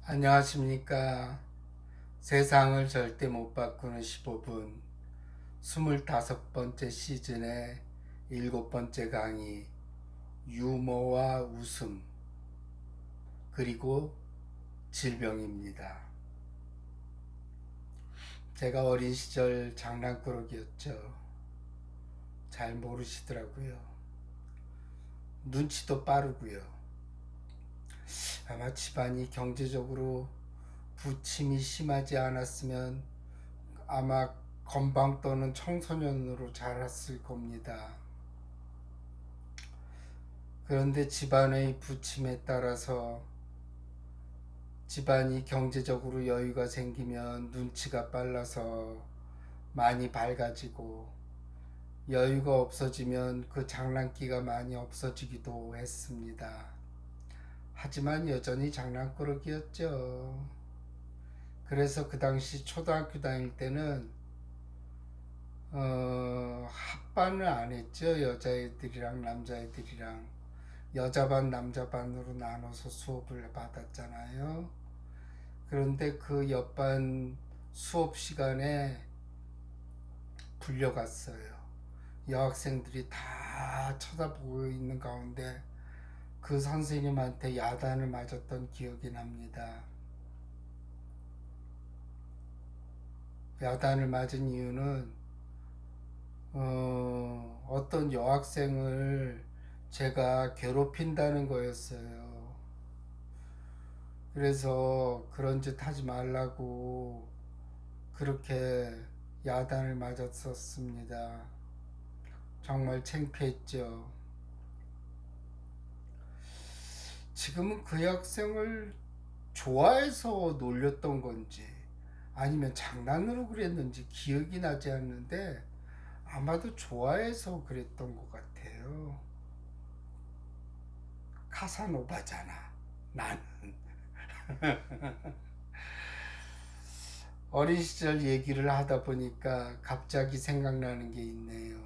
안녕하십니까. 세상을 절대 못 바꾸는 15분 25번째 시즌의 7번째 강의, 유머와 웃음 그리고 질병입니다. 제가 어린 시절 장난꾸러기였죠. 잘 모르시더라고요. 눈치도 빠르고요. 아마 집안이 경제적으로 부침이 심하지 않았으면 아마 건방 떠는 청소년으로 자랐을 겁니다. 그런데 집안의 부침에 따라서 집안이 경제적으로 여유가 생기면 눈치가 빨라서 많이 밝아지고, 여유가 없어지면 그 장난기가 많이 없어지기도 했습니다. 하지만 여전히 장난꾸러기였죠. 그래서 그 당시 초등학교 다닐 때는 합반을 안 했죠. 여자애들이랑 남자애들이랑 여자반 남자반으로 나눠서 수업을 받았잖아요. 그런데 그 옆반 수업 시간에 불려갔어요. 여학생들이 다 쳐다보고 있는 가운데 그 선생님한테 야단을 맞았던 기억이 납니다. 야단을 맞은 이유는 어떤 여학생을 제가 괴롭힌다는 거였어요. 그래서 그런 짓 하지 말라고 그렇게 야단을 맞았었습니다. 정말 창피했죠. 지금은 그 학생을 좋아해서 놀렸던 건지 아니면 장난으로 그랬는지 기억이 나지 않는데 아마도 좋아해서 그랬던 것 같아요. 카사노바잖아, 나는. 어린 시절 얘기를 하다 보니까 갑자기 생각나는 게 있네요.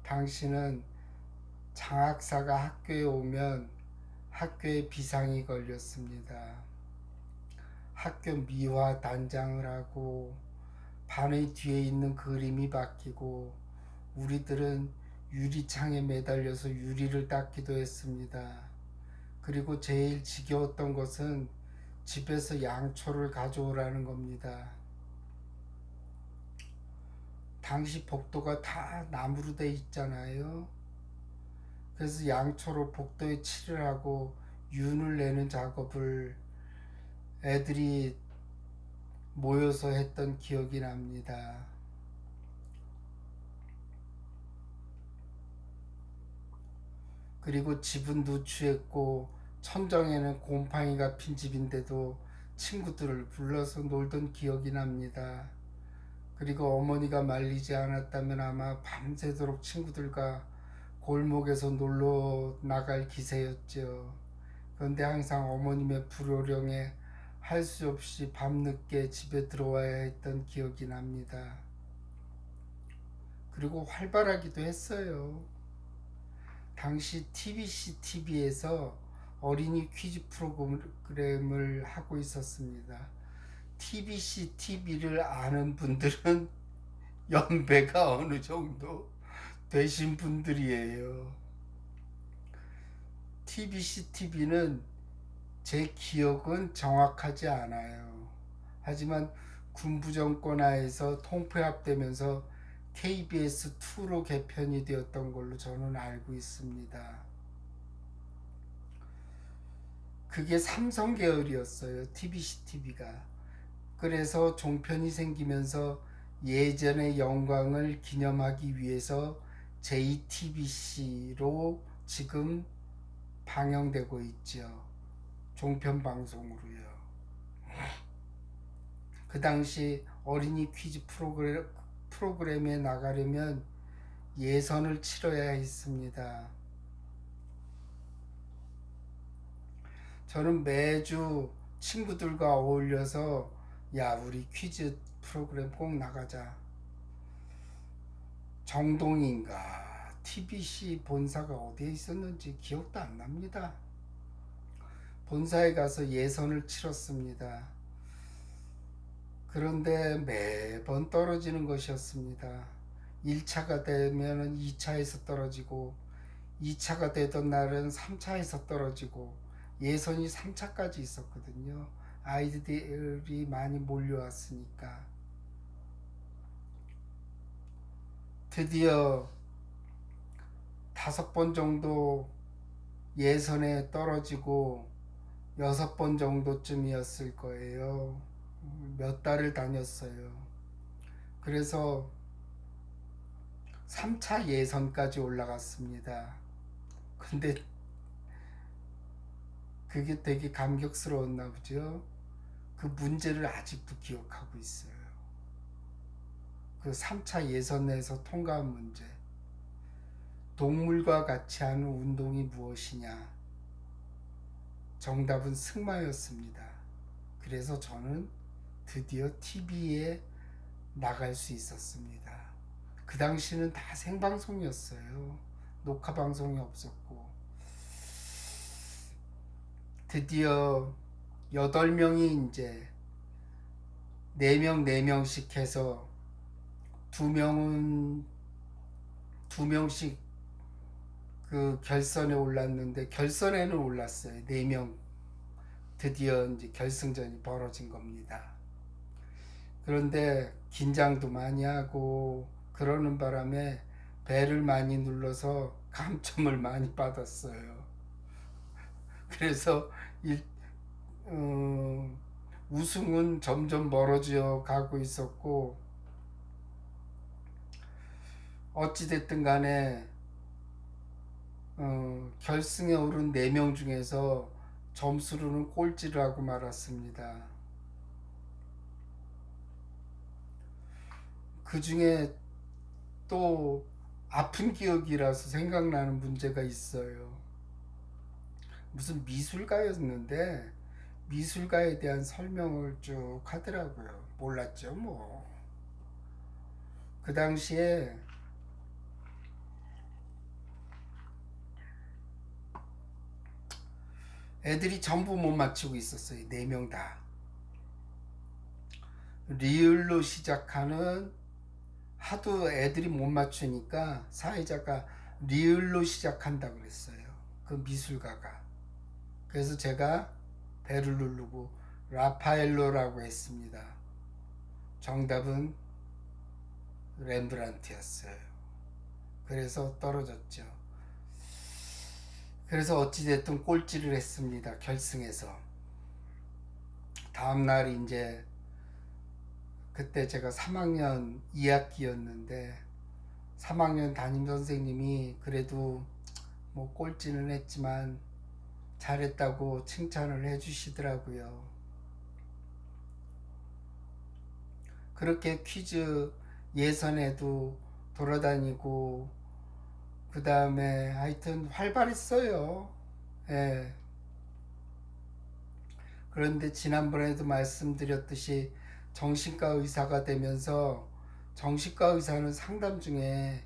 당신은 장학사가 학교에 오면 학교에 비상이 걸렸습니다. 학교 미화 단장을 하고 반의 뒤에 있는 그림이 바뀌고 우리들은 유리창에 매달려서 유리를 닦기도 했습니다. 그리고 제일 지겨웠던 것은 집에서 양초를 가져오라는 겁니다. 당시 복도가 다 나무로 돼 있잖아요. 그래서 양초로 복도에 칠을 하고 윤을 내는 작업을 애들이 모여서 했던 기억이 납니다. 그리고 집은 누추했고 천정에는 곰팡이가 핀 집인데도 친구들을 불러서 놀던 기억이 납니다. 그리고 어머니가 말리지 않았다면 아마 밤새도록 친구들과 골목에서 놀러 나갈 기세였죠. 그런데 항상 어머님의 불호령에 할 수 없이 밤늦게 집에 들어와야 했던 기억이 납니다. 그리고 활발하기도 했어요. 당시 TBC TV에서 어린이 퀴즈 프로그램을 하고 있었습니다. TBC TV를 아는 분들은 연배가 어느 정도 되신 분들이에요. TBC TV는 제 기억은 정확하지 않아요. 하지만 군부 정권 하에서 통폐합되면서 KBS2로 개편이 되었던 걸로 저는 알고 있습니다. 그게 삼성 계열이었어요. TBC TV가. 그래서 종편이 생기면서 예전의 영광을 기념하기 위해서 JTBC로 지금 방영되고 있죠. 종편 방송으로요. 그 당시 어린이 퀴즈 프로그램에 나가려면 예선을 치러야 했습니다. 저는 매주 친구들과 어울려서 야, 우리 퀴즈 프로그램 꼭 나가자. 정동인가 TBC 본사가 어디에 있었는지 기억도 안 납니다. 본사에 가서 예선을 치렀습니다. 그런데 매번 떨어지는 것이었습니다. 1차가 되면 2차에서 떨어지고 2차가 되던 날은 3차에서 떨어지고 예선이 3차까지 있었거든요. 아이들이 많이 몰려왔으니까. 드디어 5번 정도 예선에 떨어지고 6번 정도쯤이었을 거예요. 몇 달을 다녔어요. 그래서 3차 예선까지 올라갔습니다. 근데 그게 되게 감격스러웠나 보죠. 그 문제를 아직도 기억하고 있어요. 그 3차 예선에서 통과한 문제. 동물과 같이 하는 운동이 무엇이냐? 정답은 승마였습니다. 그래서 저는 드디어 TV에 나갈 수 있었습니다. 그 당시는 다 생방송이었어요. 녹화 방송이 없었고. 드디어 8명이 이제 4명 4명씩 해서 2명씩 그 결선에 올랐는데 결선에는 올랐어요. 4명. 드디어 이제 결승전이 벌어진 겁니다. 그런데 긴장도 많이 하고 그러는 바람에 배를 많이 눌러서 감점을 많이 받았어요. 그래서 우승은 점점 멀어져 가고 있었고, 어찌됐든 간에 결승에 오른 4명 중에서 점수로는 꼴찌를 하고 말았습니다. 그 중에 또 아픈 기억이라서 생각나는 문제가 있어요. 무슨 미술가였는데 미술가에 대한 설명을 쭉 하더라고요. 몰랐죠, 뭐. 그 당시에 애들이 전부 못 맞추고 있었어요. 4명 다. 리을로 시작하는, 하도 애들이 못 맞추니까 사회자가 리을로 시작한다 그랬어요. 그 미술가가. 그래서 제가 배를 누르고 라파엘로라고 했습니다. 정답은 렘브란트였어요. 그래서 떨어졌죠. 그래서 어찌됐든 꼴찌를 했습니다. 결승에서. 다음날 이제 그때 제가 3학년 2학기였는데 3학년 담임 선생님이 그래도 뭐 꼴찌는 했지만 잘했다고 칭찬을 해주시더라고요. 그렇게 퀴즈 예선에도 돌아다니고 그 다음에 하여튼 활발했어요. 예. 그런데 지난번에도 말씀드렸듯이 정신과 의사가 되면서, 정신과 의사는 상담 중에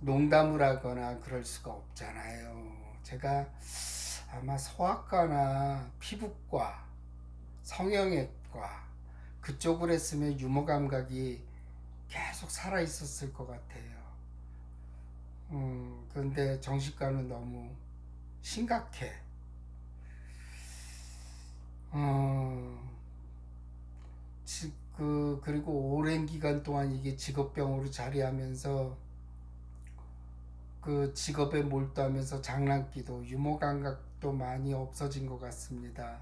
농담을 하거나 그럴 수가 없잖아요. 제가 아마 소아과나 피부과, 성형외과 그쪽을 했으면 유머 감각이 계속 살아 있었을 것 같아요. 그런데 정신과는 너무 심각해. 그리고 오랜 기간 동안 이게 직업병으로 자리하면서 그 직업에 몰두하면서 장난기도 유머 감각도 많이 없어진 것 같습니다.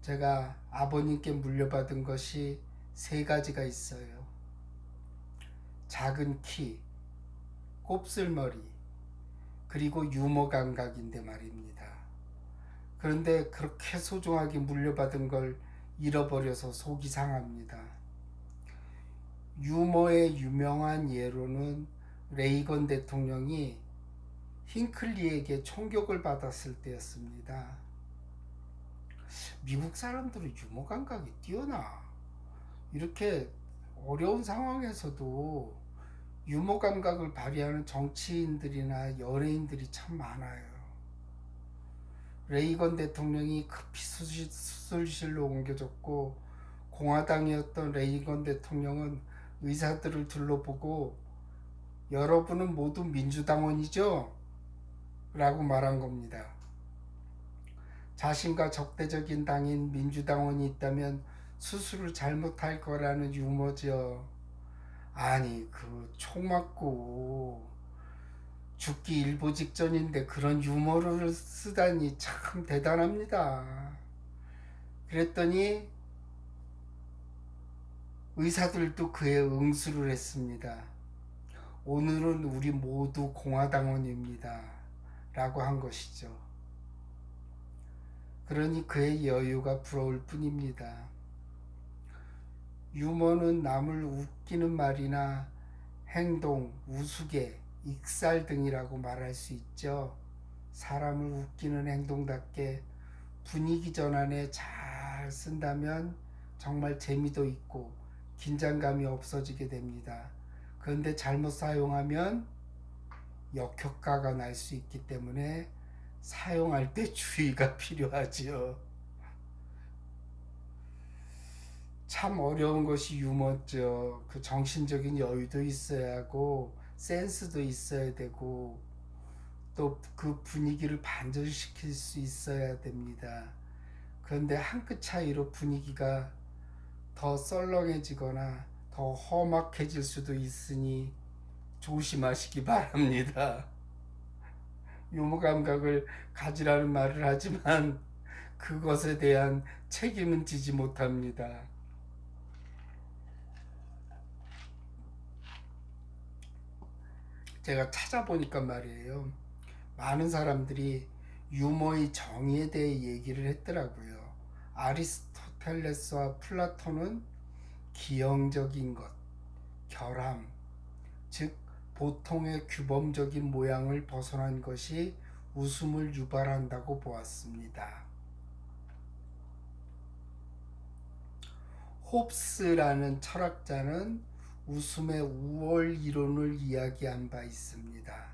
제가 아버님께 물려받은 것이 3가지가 있어요. 작은 키, 곱슬머리, 그리고 유머 감각인데 말입니다. 그런데 그렇게 소중하게 물려받은 걸 잃어버려서 속이 상합니다. 유머의 유명한 예로는 레이건 대통령이 힝클리에게 총격을 받았을 때였습니다. 미국 사람들은 유머 감각이 뛰어나. 이렇게 어려운 상황에서도 유머 감각을 발휘하는 정치인들이나 연예인들이 참 많아요. 레이건 대통령이 급히 수술실로 옮겨졌고 공화당이었던 레이건 대통령은 의사들을 둘러보고 여러분은 모두 민주당원이죠? 라고 말한 겁니다. 자신과 적대적인 당인 민주당원이 있다면 수술을 잘못할 거라는 유머죠. 아니 그 총 맞고 죽기 일보 직전인데 그런 유머를 쓰다니 참 대단합니다. 그랬더니 의사들도 그에 응수를 했습니다. 오늘은 우리 모두 공화당원입니다. 라고 한 것이죠. 그러니 그의 여유가 부러울 뿐입니다. 유머는 남을 웃기는 말이나 행동, 우스개, 익살 등이라고 말할 수 있죠. 사람을 웃기는 행동답게 분위기 전환에 잘 쓴다면 정말 재미도 있고 긴장감이 없어지게 됩니다. 그런데 잘못 사용하면 역효과가 날 수 있기 때문에 사용할 때 주의가 필요하지요. 참 어려운 것이 유머죠. 그 정신적인 여유도 있어야 하고 센스도 있어야 되고 또 그 분위기를 반전시킬 수 있어야 됩니다. 그런데 한 끗 차이로 분위기가 더 썰렁해지거나 더 험악해질 수도 있으니 조심하시기 바랍니다. 유머 감각을 가지라는 말을 하지만 그것에 대한 책임은 지지 못합니다. 제가 찾아보니까 말이에요. 많은 사람들이 유머의 정의에 대해 얘기를 했더라고요. 아리스토텔레스와 플라톤은 기형적인 것, 결함, 즉 보통의 규범적인 모양을 벗어난 것이 웃음을 유발한다고 보았습니다. 홉스라는 철학자는 웃음의 우월 이론을 이야기한 바 있습니다.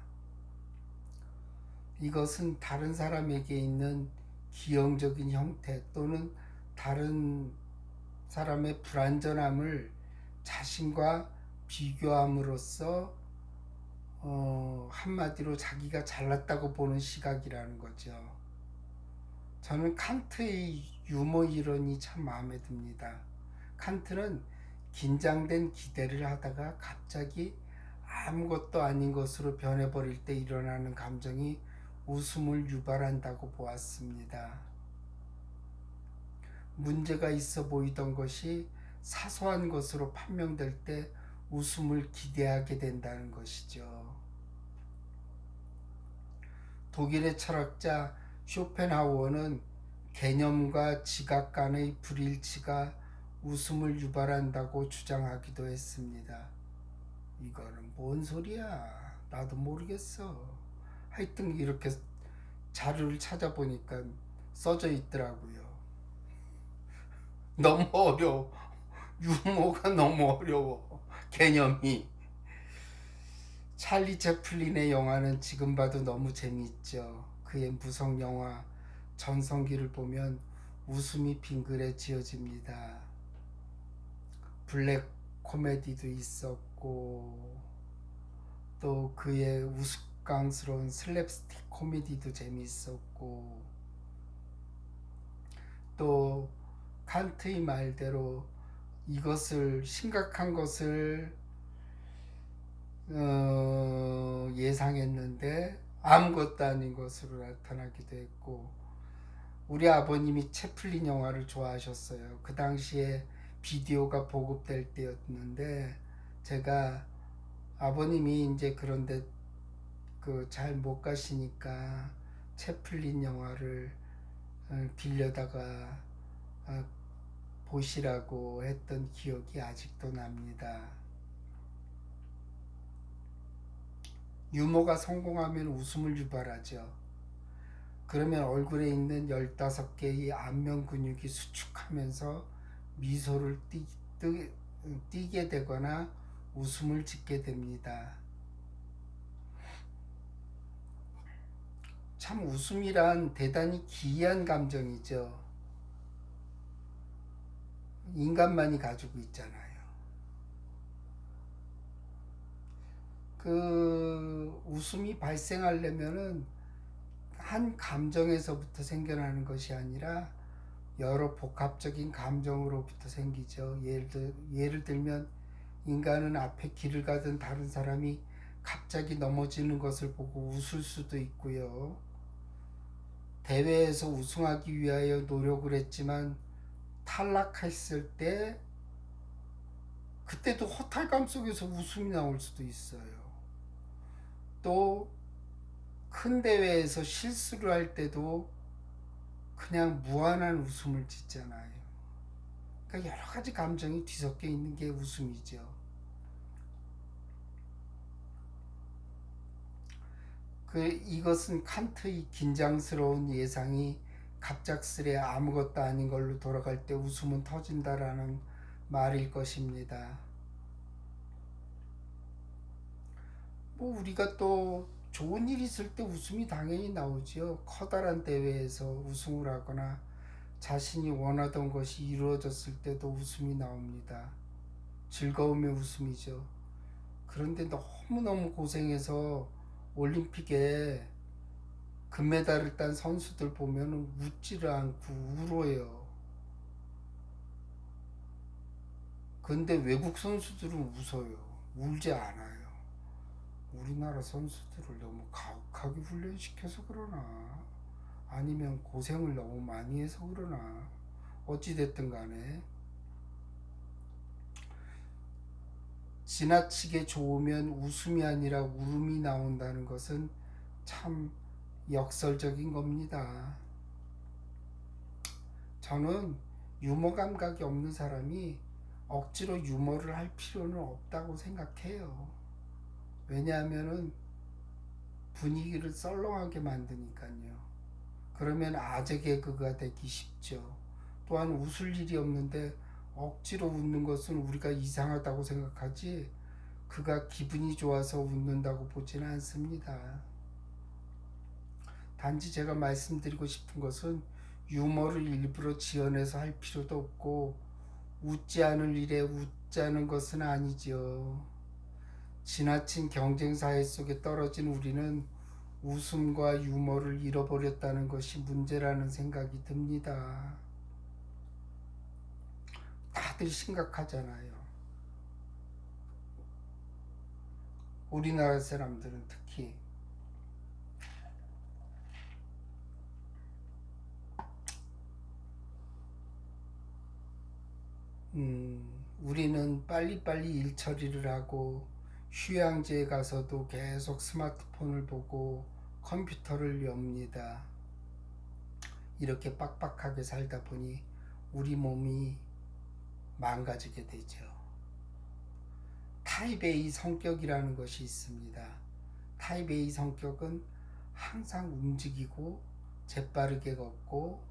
이것은 다른 사람에게 있는 기형적인 형태 또는 다른 사람의 불완전함을 자신과 비교함으로써 한마디로 자기가 잘났다고 보는 시각이라는 거죠. 저는 칸트의 유머 이론이 참 마음에 듭니다. 칸트는 긴장된 기대를 하다가 갑자기 아무것도 아닌 것으로 변해버릴 때 일어나는 감정이 웃음을 유발한다고 보았습니다. 문제가 있어 보이던 것이 사소한 것으로 판명될 때 웃음을 기대하게 된다는 것이죠. 독일의 철학자 쇼펜하우어는 개념과 지각 간의 불일치가 웃음을 유발한다고 주장하기도 했습니다. 이거는 뭔 소리야? 나도 모르겠어. 하여튼 이렇게 자료를 찾아보니까 써져 있더라고요. 너무 어려워. 유머가 너무 어려워. 개념이. 찰리 채플린의 영화는 지금 봐도 너무 재미있죠. 그의 무성 영화 전성기를 보면 웃음이 빙그레지어집니다. 블랙 코미디도 있었고 또 그의 우스꽝스러운 슬랩스틱 코미디도 재미있었고 또 칸트의 말대로 이것을 심각한 것을 예상했는데 아무것도 아닌 것으로 나타나기도 했고 우리 아버님이 채플린 영화를 좋아하셨어요. 그 당시에 비디오가 보급될 때였는데 제가 아버님이 이제 그런데 그 잘 못 가시니까 채플린 영화를 빌려다가 보시라고 했던 기억이 아직도 납니다. 유머가 성공하면 웃음을 유발하죠. 그러면 얼굴에 있는 15개의 안면 근육이 수축하면서 미소를 띠게 되거나 웃음을 짓게 됩니다. 참 웃음이란 대단히 기이한 감정이죠. 인간만이 가지고 있잖아요. 그 웃음이 발생하려면은 한 감정에서부터 생겨나는 것이 아니라 여러 복합적인 감정으로부터 생기죠. 예를 들면 인간은 앞에 길을 가던 다른 사람이 갑자기 넘어지는 것을 보고 웃을 수도 있고요. 대회에서 우승하기 위하여 노력을 했지만 탈락했을 때 그때도 허탈감 속에서 웃음이 나올 수도 있어요. 또 큰 대회에서 실수를 할 때도 그냥 무한한 웃음을 짓잖아요. 그러니까 여러 가지 감정이 뒤섞여 있는 게 웃음이죠. 이것은 칸트의 긴장스러운 예상이 갑작스레 아무것도 아닌 걸로 돌아갈 때 웃음은 터진다라는 말일 것입니다. 뭐 우리가 또 좋은 일 있을 때 웃음이 당연히 나오지요. 커다란 대회에서 우승을 하거나 자신이 원하던 것이 이루어졌을 때도 웃음이 나옵니다. 즐거움의 웃음이죠. 그런데 너무너무 고생해서 올림픽에 금메달을 딴 선수들 보면 웃지를 않고 울어요. 근데 외국 선수들은 웃어요. 울지 않아요. 우리나라 선수들을 너무 가혹하게 훈련시켜서 그러나 아니면 고생을 너무 많이 해서 그러나 어찌됐든 간에 지나치게 좋으면 웃음이 아니라 울음이 나온다는 것은 참 역설적인 겁니다. 저는 유머 감각이 없는 사람이 억지로 유머를 할 필요는 없다고 생각해요. 왜냐하면은 분위기를 썰렁하게 만드니까요. 그러면 아재 개그가 되기 쉽죠. 또한 웃을 일이 없는데 억지로 웃는 것은 우리가 이상하다고 생각하지 그가 기분이 좋아서 웃는다고 보지는 않습니다. 단지 제가 말씀드리고 싶은 것은 유머를 일부러 지어내서 할 필요도 없고 웃지 않을 일에 웃자는 것은 아니죠. 지나친 경쟁사회 속에 떨어진 우리는 웃음과 유머를 잃어버렸다는 것이 문제라는 생각이 듭니다. 다들 심각하잖아요. 우리나라 사람들은 특히. 우리는 빨리빨리 일 처리를 하고 휴양지에 가서도 계속 스마트폰을 보고 컴퓨터를 엽니다. 이렇게 빡빡하게 살다 보니 우리 몸이 망가지게 되죠. 타입 A 성격이라는 것이 있습니다. 타입 A 성격은 항상 움직이고 재빠르게 걷고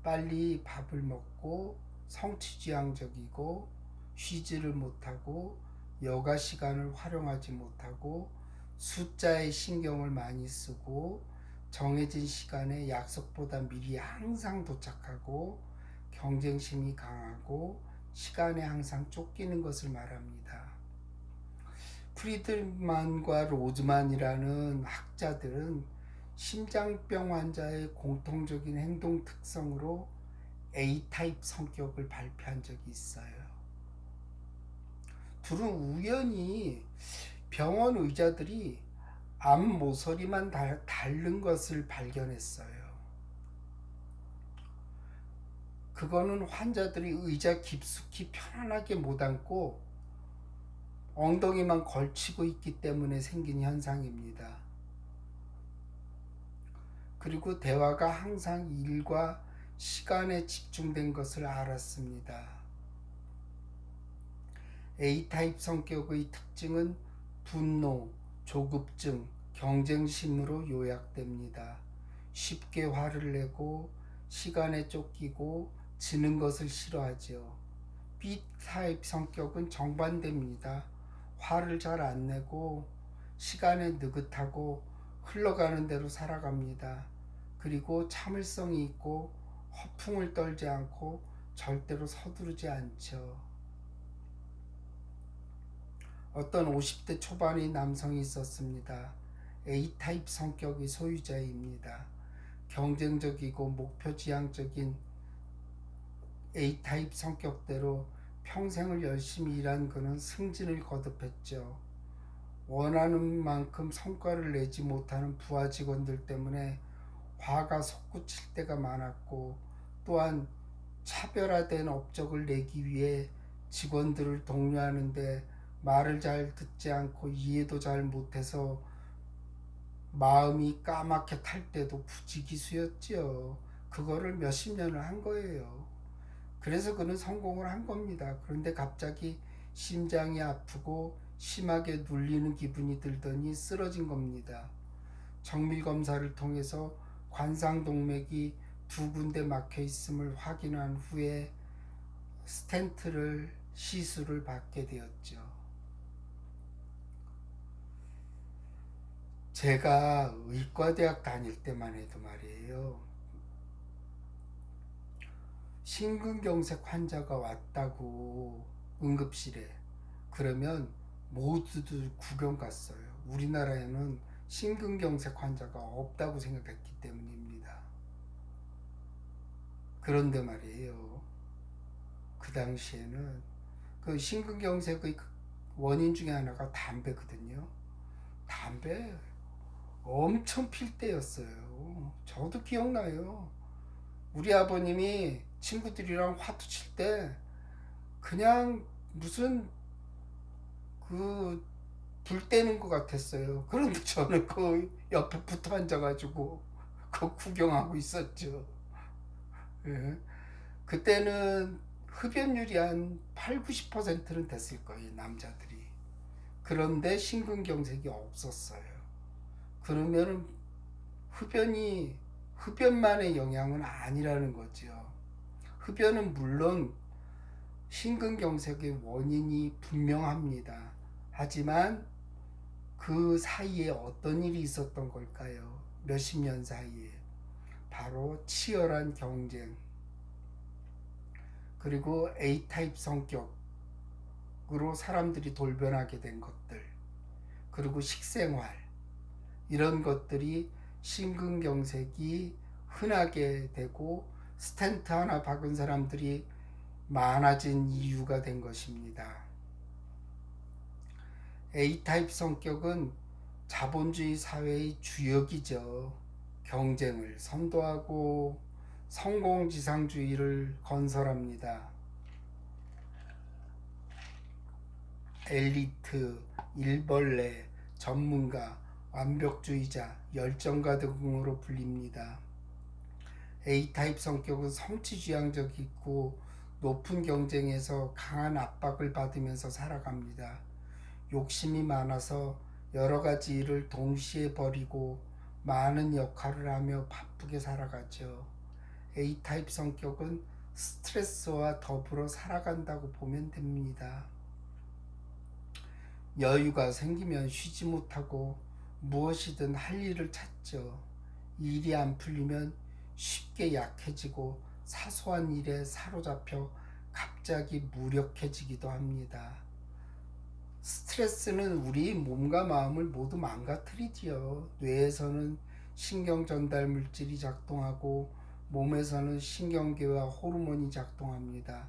빨리 밥을 먹고 성취지향적이고 쉬지를 못하고 여가 시간을 활용하지 못하고 숫자에 신경을 많이 쓰고 정해진 시간에 약속보다 미리 항상 도착하고 경쟁심이 강하고 시간에 항상 쫓기는 것을 말합니다. 프리드만과 로즈만이라는 학자들은 심장병 환자의 공통적인 행동 특성으로 A타입 성격을 발표한 적이 있어요. 둘은 우연히 병원 의자들이 앞 모서리만 닳는 것을 발견했어요. 그거는 환자들이 의자 깊숙이 편안하게 못 앉고 엉덩이만 걸치고 있기 때문에 생긴 현상입니다. 그리고 대화가 항상 일과 시간에 집중된 것을 알았습니다. A타입 성격의 특징은 분노, 조급증, 경쟁심으로 요약됩니다. 쉽게 화를 내고 시간에 쫓기고 지는 것을 싫어하죠. B타입 성격은 정반대입니다. 화를 잘 안 내고 시간에 느긋하고 흘러가는 대로 살아갑니다. 그리고 참을성이 있고 허풍을 떨지 않고 절대로 서두르지 않죠. 어떤 50대 초반의 남성이 있었습니다. A타입 성격의 소유자입니다. 경쟁적이고 목표지향적인 A타입 성격대로 평생을 열심히 일한 그는 승진을 거듭했죠. 원하는 만큼 성과를 내지 못하는 부하 직원들 때문에 화가 솟구칠 때가 많았고, 또한 차별화된 업적을 내기 위해 직원들을 독려하는데 말을 잘 듣지 않고 이해도 잘 못해서 마음이 까맣게 탈 때도 부지기수였지요. 그거를 몇십 년을 한 거예요. 그래서 그는 성공을 한 겁니다. 그런데 갑자기 심장이 아프고 심하게 눌리는 기분이 들더니 쓰러진 겁니다. 정밀검사를 통해서 관상동맥이 두 군데 막혀 있음을 확인한 후에 스텐트를 시술을 받게 되었죠. 제가 의과대학 다닐 때만 해도 말이에요, 심근경색 환자가 왔다고 응급실에 그러면 모두들 구경 갔어요. 우리나라에는 심근경색 환자가 없다고 생각했기 때문입니다. 그런데 말이에요, 그 당시에는 그 심근경색의 원인 중에 하나가 담배거든요. 담배 엄청 필 때였어요. 저도 기억나요. 우리 아버님이 친구들이랑 화투 칠 때 그냥 무슨 그 불 때는 것 같았어요. 그런데 저는 그 옆에 붙어 앉아가지고 그 구경하고 있었죠. 예. 그때는 흡연율이 한 8, 90%는 됐을 거예요, 남자들이. 그런데 심근경색이 없었어요. 그러면 흡연이 흡연만의 영향은 아니라는 거죠. 흡연은 물론 심근경색의 원인이 분명합니다. 하지만 그 사이에 어떤 일이 있었던 걸까요? 몇십 년 사이에. 바로 치열한 경쟁, 그리고 A타입 성격으로 사람들이 돌변하게 된 것들, 그리고 식생활, 이런 것들이 심근경색이 흔하게 되고 스텐트 하나 박은 사람들이 많아진 이유가 된 것입니다. A타입 성격은 자본주의 사회의 주역이죠. 경쟁을 선도하고 성공지상주의를 건설합니다. 엘리트, 일벌레, 전문가, 완벽주의자, 열정가 등으로 불립니다. A타입 성격은 성취지향적이고 높은 경쟁에서 강한 압박을 받으면서 살아갑니다. 욕심이 많아서 여러 가지 일을 동시에 벌이고 많은 역할을 하며 바쁘게 살아가죠. A타입 성격은 스트레스와 더불어 살아간다고 보면 됩니다. 여유가 생기면 쉬지 못하고 무엇이든 할 일을 찾죠. 일이 안 풀리면 쉽게 약해지고 사소한 일에 사로잡혀 갑자기 무력해지기도 합니다. 스트레스는 우리 몸과 마음을 모두 망가뜨리지요. 뇌에서는 신경 전달 물질이 작동하고 몸에서는 신경계와 호르몬이 작동합니다.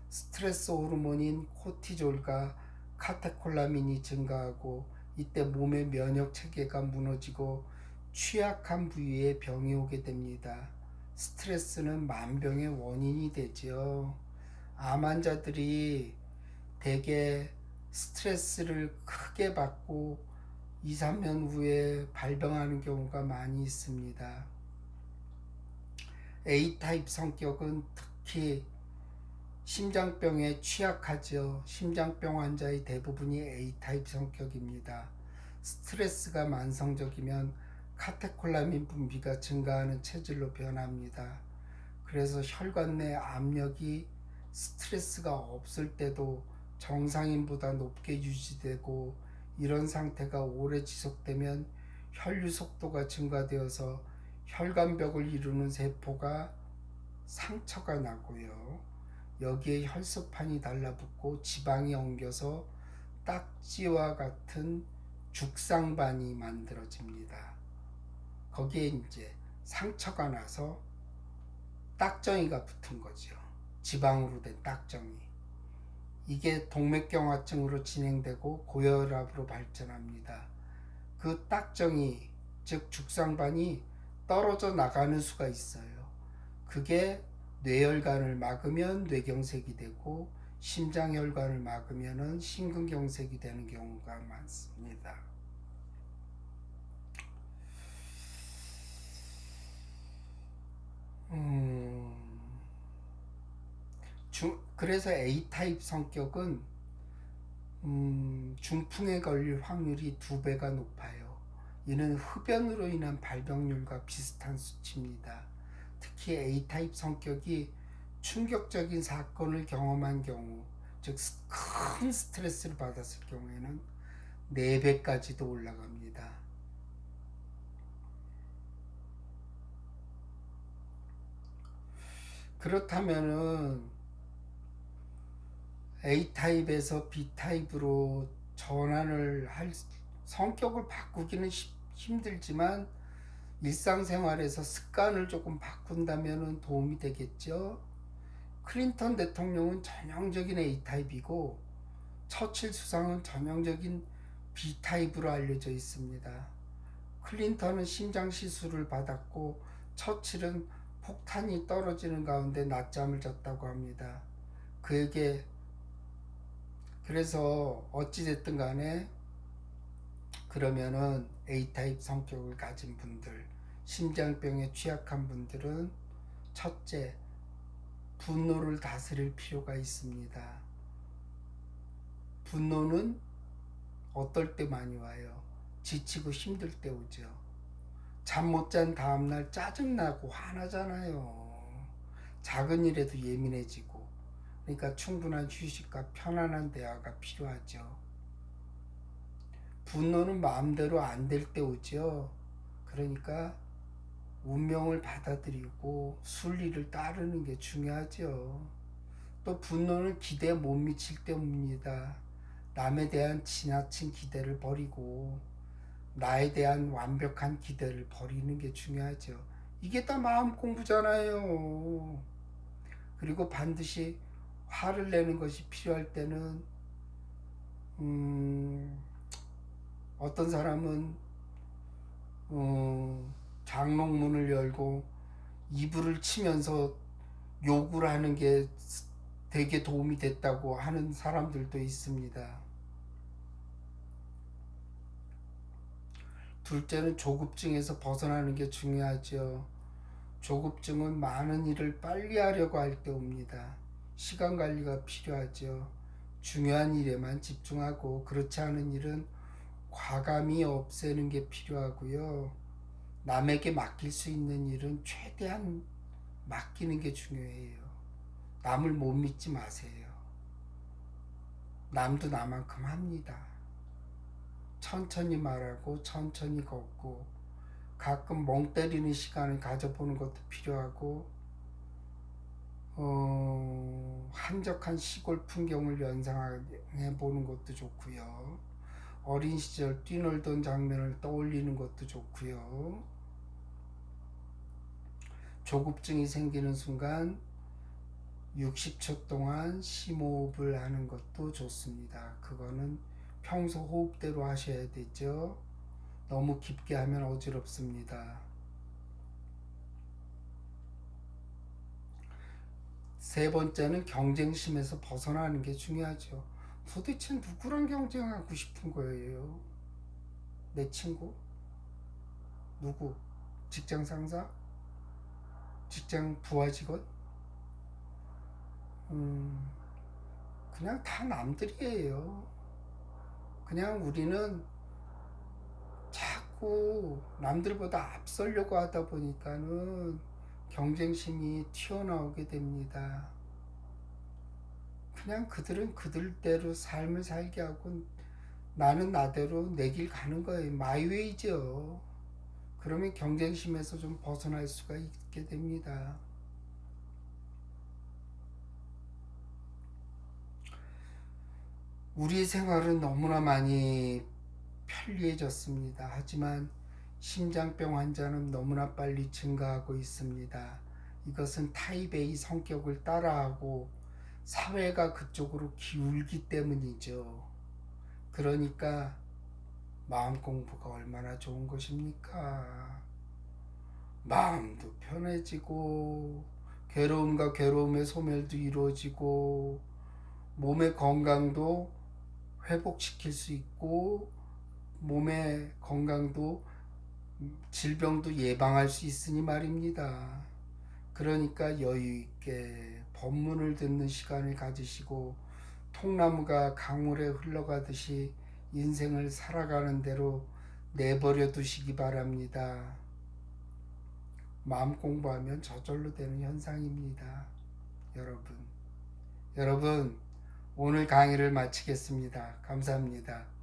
스트레스 호르몬인 코티졸과 카테콜라민이 증가하고 이때 몸의 면역 체계가 무너지고 취약한 부위에 병이 오게 됩니다. 스트레스는 만병의 원인이 되죠. 암 환자들이 대개 스트레스를 크게 받고 2, 3년 후에 발병하는 경우가 많이 있습니다. A타입 성격은 특히 심장병에 취약하죠. 심장병 환자의 대부분이 A타입 성격입니다. 스트레스가 만성적이면 카테콜라민 분비가 증가하는 체질로 변합니다. 그래서 혈관 내 압력이 스트레스가 없을 때도 정상인보다 높게 유지되고, 이런 상태가 오래 지속되면 혈류 속도가 증가되어서 혈관벽을 이루는 세포가 상처가 나고요. 여기에 혈소판이 달라붙고 지방이 엉겨서 딱지와 같은 죽상반이 만들어집니다. 거기에 이제 상처가 나서 딱정이가 붙은 거죠. 지방으로 된 딱정이. 이게 동맥경화증으로 진행되고 고혈압으로 발전합니다. 그 딱정이, 즉 죽상반이 떨어져 나가는 수가 있어요. 그게 뇌혈관을 막으면 뇌경색이 되고 심장혈관을 막으면 심근경색이 되는 경우가 많습니다. 그래서 A타입 성격은 중풍에 걸릴 확률이 2배가 높아요. 이는 흡연으로 인한 발병률과 비슷한 수치입니다. 특히 A타입 성격이 충격적인 사건을 경험한 경우, 즉 큰 스트레스를 받았을 경우에는 4배까지도 올라갑니다. 그렇다면은 A타입에서 B타입으로 전환을 할 성격을 바꾸기는 힘들지만 일상생활에서 습관을 조금 바꾼다면 도움이 되겠죠. 클린턴 대통령은 전형적인 A타입이고 처칠 수상은 전형적인 B타입으로 알려져 있습니다. 클린턴은 심장 시술을 받았고 처칠은 폭탄이 떨어지는 가운데 낮잠을 잤다고 합니다. 그에게 그래서 어찌됐든 간에 그러면은 A타입 성격을 가진 분들, 심장병에 취약한 분들은 첫째, 분노를 다스릴 필요가 있습니다. 분노는 어떨 때 많이 와요? 지치고 힘들 때 오죠. 잠 못 잔 다음날 짜증나고 화나잖아요. 작은 일에도 예민해지고. 그러니까 충분한 휴식과 편안한 대화가 필요하죠. 분노는 마음대로 안 될 때 오죠. 그러니까 운명을 받아들이고 순리를 따르는 게 중요하죠. 또 분노는 기대에 못 미칠 때 옵니다. 남에 대한 지나친 기대를 버리고 나에 대한 완벽한 기대를 버리는 게 중요하죠. 이게 다 마음 공부잖아요. 그리고 반드시 화를 내는 것이 필요할 때는 어떤 사람은 장롱문을 열고 이불을 치면서 욕을 하는 게 되게 도움이 됐다고 하는 사람들도 있습니다. 둘째는 조급증에서 벗어나는 게 중요하죠. 조급증은 많은 일을 빨리 하려고 할 때 옵니다. 시간 관리가 필요하죠. 중요한 일에만 집중하고 그렇지 않은 일은 과감히 없애는 게 필요하고요. 남에게 맡길 수 있는 일은 최대한 맡기는 게 중요해요. 남을 못 믿지 마세요. 남도 나만큼 합니다. 천천히 말하고 천천히 걷고 가끔 멍 때리는 시간을 가져보는 것도 필요하고 한적한 시골 풍경을 연상해 보는 것도 좋고요. 어린 시절 뛰놀던 장면을 떠올리는 것도 좋고요. 조급증이 생기는 순간 60초 동안 심호흡을 하는 것도 좋습니다. 그거는 평소 호흡대로 하셔야 되죠. 너무 깊게 하면 어지럽습니다. 세 번째는 경쟁심에서 벗어나는 게 중요하죠. 도대체 누구랑 경쟁하고 싶은 거예요? 내 친구? 누구? 직장 상사? 직장 부하 직원? 그냥 다 남들이에요. 그냥 우리는 자꾸 남들보다 앞서려고 하다 보니까는 경쟁심이 튀어나오게 됩니다. 그냥 그들은 그들대로 삶을 살게 하고 나는 나대로 내 길 가는 거예요. 마이웨이죠. 그러면 경쟁심에서 좀 벗어날 수가 있게 됩니다. 우리 생활은 너무나 많이 편리해졌습니다. 하지만 심장병 환자는 너무나 빨리 증가하고 있습니다. 이것은 타입 A 성격을 따라하고 사회가 그쪽으로 기울기 때문이죠. 그러니까 마음 공부가 얼마나 좋은 것입니까? 마음도 편해지고 괴로움과 괴로움의 소멸도 이루어지고 몸의 건강도 회복시킬 수 있고 몸의 건강도 질병도 예방할 수 있으니 말입니다. 그러니까 여유 있게 법문을 듣는 시간을 가지시고 통나무가 강물에 흘러가듯이 인생을 살아가는 대로 내버려 두시기 바랍니다. 마음 공부하면 저절로 되는 현상입니다. 여러분 오늘 강의를 마치겠습니다. 감사합니다.